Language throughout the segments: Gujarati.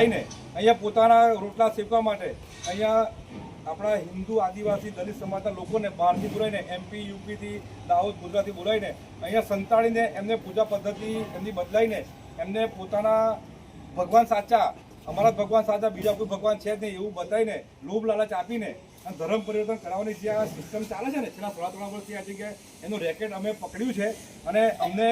લાવીને અહીંયા પોતાના રોટલા શેકવા માટે અહીંયા આપણા હિન્દુ આદિવાસી દલિત સમાજના લોકોને બહારથી બોલાવીને MP UPથી દાહોદ ગુજરાતથી બોલાવીને અહીંયા સંતાડીને એમને પૂજા પદ્ધતિ એમની બદલાઈને એમને પોતાના ભગવાન સાચા અમારા ભગવાન સાચા બીજા કોઈ ભગવાન છે જ નહીં એવું બતાવીને લોભ લાલચ આપીને અને ધર્મ પરિવર્તન કરાવવાની જે આ સિસ્ટમ ચાલે છે ને છેલ્લા 3.5 વર્ષથી આ જગ્યાએ એનું રેકેટ અમે પકડ્યું છે અને અમે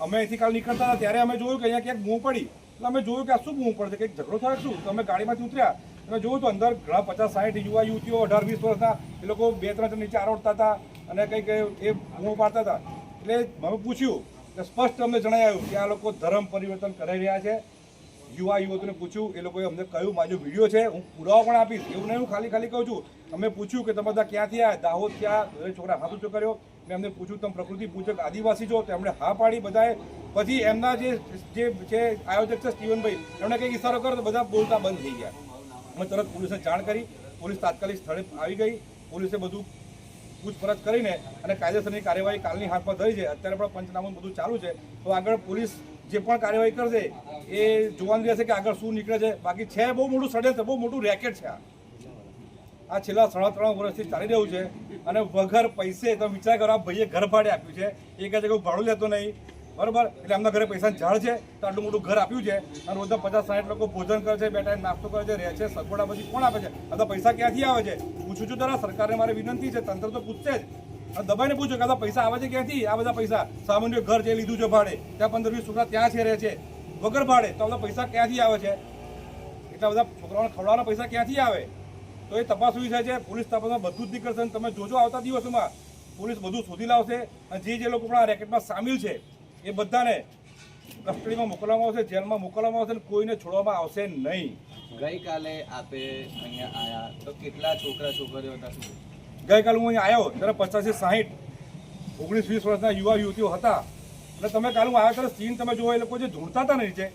અહીંથી કાલ નીકળતા હતા ત્યારે અમે જોયું કે અહીંયા ક્યાંક બૂમ પડી એટલે અમે જોયું કે આ શું બૂમ પડશે કંઈક ઝઘડો થાય શું તો અમે ગાડીમાંથી ઉતર્યા અને જોયું તો અંદર ઘણા 50-60 યુવા યુવતીઓ 18-20 વર્ષના એ લોકો 2-3 નીચે આરોટતા હતા અને કંઈક એ બૂમો પાડતા હતા એટલે અમે પૂછ્યું કે સ્પષ્ટ અમને જણાવ્યું કે આ લોકો ધર્મ પરિવર્તન કરી રહ્યા છે યુવા યુવતીઓને પૂછ્યું એ લોકોએ અમને કહ્યું મારો વિડીયો છે હું પુરાવા પણ આપીશ એવું નહીં હું ખાલી કહું છું અમે પૂછ્યું કે તમે બધા ક્યાંથી આવ્યા દાહોદ ક્યાં છોકરા હાથ ઊંચો કર્યો મેં અમને પૂછ્યું તમે પ્રકૃતિ પૂજક આદિવાસી છો તો એમણે હા પાડી બધાએ પછી એમના જે આયોજક છે સ્ટીવનભાઈ એમણે કંઈક ઇશારો કર્યો તો બધા બોલતા બંધ થઈ ગયા અમે તરત પોલીસને જાણ કરી પોલીસ તાત્કાલિક સ્થળે આવી ગઈ પોલીસે બધું પૂછપરછ કરીને અને કાયદેસરની કાર્યવાહી કાલની હાથમાં ધરી છે અત્યારે પણ પંચનામું બધું ચાલુ છે તો આગળ પોલીસ જે પણ કાર્યવાહી કરશે એ જોવાનું રહેશે કે આગળ શું નીકળે છે બાકી છે બહુ મોટું ષડયંત્ર બહુ મોટું રેકેટ છે આ છેલ્લા 3.5 વર્ષથી ચાલી રહ્યું છે અને વગર પૈસે તમે વિચાર કરો આ ભાઈએ ઘર ભાડે આપ્યું છે એ કહે છે કે હું ભાડું લેતો નહીં બરાબર એટલે એમના ઘરે પૈસાની ઝાડ છે તો આટલું મોટું ઘર આપ્યું છે અને બધા 50-60 લોકો ભોજન કરે છે બે ટાઈમ નાસ્તો કરે છે રહે છે સગવડા પછી કોણ આપે છે આ તો પૈસા ક્યાંથી આવે છે પૂછું છું જરા સરકારને મારે વિનંતી છે તંત્ર તો પૂછશે જ અને દબાઈને પૂછો કે આ પૈસા આવે છે ક્યાંથી આ બધા પૈસા સામાન્ય ઘર જે લીધું છે ભાડે ત્યાં 15-20 છોકરા ત્યાં છે રહે છે વગર ભાડે તો આ બધા પૈસા ક્યાંથી આવે છે એટલા બધા છોકરાઓને ખવડાવવાના પૈસા ક્યાંથી આવે તો એ તપાસવી છે પોલીસ તપાસમાં બધું જ નીકળશે અને તમે જોજો આવતા દિવસોમાં પોલીસ બધું શોધી લાવશે અને જે લોકો પણ આ રેકેટમાં સામેલ છે એ બધાને કસ્ટડીમાં મોકલવામાં આવશે જેલમાં મોકલવામાં આવશે અને કોઈને છોડવામાં આવશે નહીં ગઈકાલે આપે અહીંયા આવ્યા તો કેટલા છોકરા છોકરીઓ હતા ગઈકાલે હું અહીંયા આવ્યો ત્યારે 50-60 19-20 વર્ષના યુવા યુવતીઓ હતા એટલે તમે કાલે હું આવ્યા ત્યારે સીન તમે જુઓ એ લોકો જે ધૂળતા હતા ને નીચે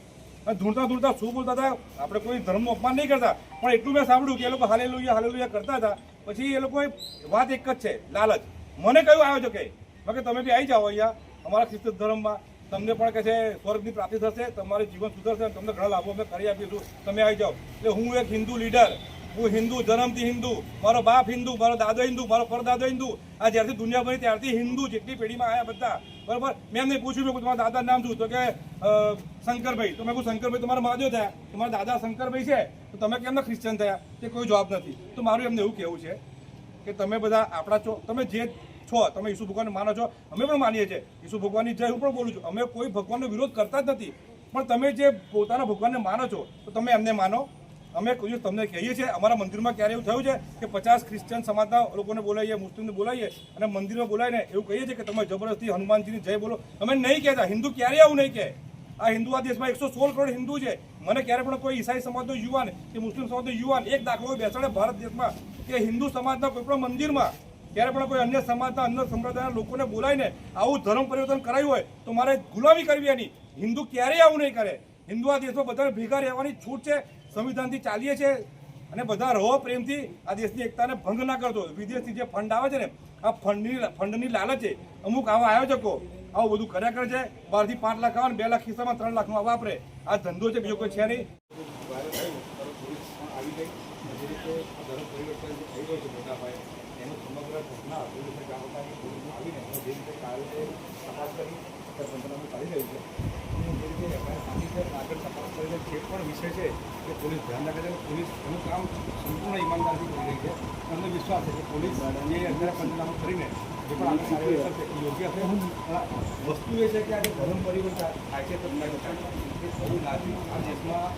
અને ધૂળતા શું બોલતા હતા આપણે કોઈ ધર્મનું અપમાન નહીં કરતા પણ એટલું મેં સાંભળ્યું કે એ લોકો હાલેલુયા કરતા હતા પછી એ લોકોએ વાત એક જ છે લાલચ મને કયું આવ્યો છે કે તમે બી આવી જાઓ અહીંયા અમારા ખ્રિસ્તી ધર્મમાં તમને પણ કહે છે સ્વર્ગની પ્રાપ્તિ થશે તમારું જીવન સુધરશે અને તમને ઘણા લાભો અમે કરી આપીશું તમે આવી જાઓ એટલે હું એક હિન્દુ લીડર હું હિન્દુ જન્મથી હિન્દુ મારો બાપ હિન્દુ મારો દાદો હિન્દુ મારો પરદાદો હિન્દુ આ જ્યારથી દુનિયા બની ત્યારથી હિન્દુ જેટલી પેઢીમાં આવ્યા બધા બરાબર મેં એમને પૂછ્યું મેં તમારા દાદાનું નામ શું તો કે શંકરભાઈ તો મેં કહું શંકરભાઈ તમારા મહાદેવ થયા તમારા દાદા શંકરભાઈ છે તો તમે કેમ ના ક્રિશ્ચન થયા તે કોઈ જવાબ નથી તો મારું એમને એવું કહેવું છે કે તમે બધા આપણા છો તમે જે છો તમે ઈસુ ભગવાનને માનો છો અમે પણ માનીએ છીએ ઈસુ ભગવાનની જય હું પણ બોલું છું અમે કોઈ ભગવાનનો વિરોધ કરતા જ નથી પણ તમે જે પોતાના ભગવાનને માનો છો તો તમે એમને માનો અમે કોઈ તમને કહીએ છીએ અમારા મંદિરમાં ક્યારે એવું થયું છે કે 50 ક્રિશ્ચન સમાજના લોકોને બોલાવીએ મુસ્લિમને બોલાવીએ અને મંદિરમાં બોલાવીને એવું કહીએ છીએ કે તમે જબરદસ્તી હનુમાનજીની જય બોલો અમે નહીં કહેતા હિન્દુ ક્યારેય આવું નહીં કહે આ હિન્દુ આ દેશમાં 116 કરોડ હિન્દુ છે મને ક્યારે પણ કોઈ ઈસાઈ સમાજનો યુવાન કે મુસ્લિમ સમાજનો યુવાન એક દાખલો બેસાડે ભારત દેશમાં કે હિન્દુ સમાજના કોઈ પણ મંદિરમાં ત્યારે પણ કોઈ અન્ય સમાજના અન્ય સંપ્રદાયના લોકોને બોલાવીને આવું ધર્મ પરિવર્તન કરાયું હોય તો મારે ગુલામી કરવી એની હિન્દુ ક્યારેય આવું નહીં કરે હિન્દુ આ દેશમાં બધાને ભેગા રહેવાની છૂટ છે સંવિધાનથી ચાલીએ છીએ અને બધા રહો પ્રેમથી આ દેશની એકતાને ભંગ ના કરતો વિદેશથી જે ફંડ આવે છે ને આ ફંડની લાલચે અમુક આવા આયોજકો આવું બધું કર્યા કરે છે બહારથી 5 લાખ આવે 2 લાખ ખિસ્સામાં 3 લાખનો વાપરે આ ધંધો છે બીજો કોઈ છે નહીં એનો સમગ્ર ઘટના પોલીસે આવીને જે રીતે કાલે તપાસ કરી પંચનામું ચાલી રહ્યું છે જે રીતે આગળ તપાસ કરીને જે પણ વિષય છે એ પોલીસ ધ્યાન રાખે છે પોલીસ એનું કામ સંપૂર્ણ ઈમાનદારથી કરી રહી છે અમને વિશ્વાસ છે કે પોલીસ એ અત્યારે પંચનામું કરીને જે પણ આગળ કાર્યવાહી કરશે એ યોગ્ય છે વસ્તુ એ છે કે આજે ધર્મ પરિવર્તન થાય છે તો એ બહુ નાજુક આ દેશમાં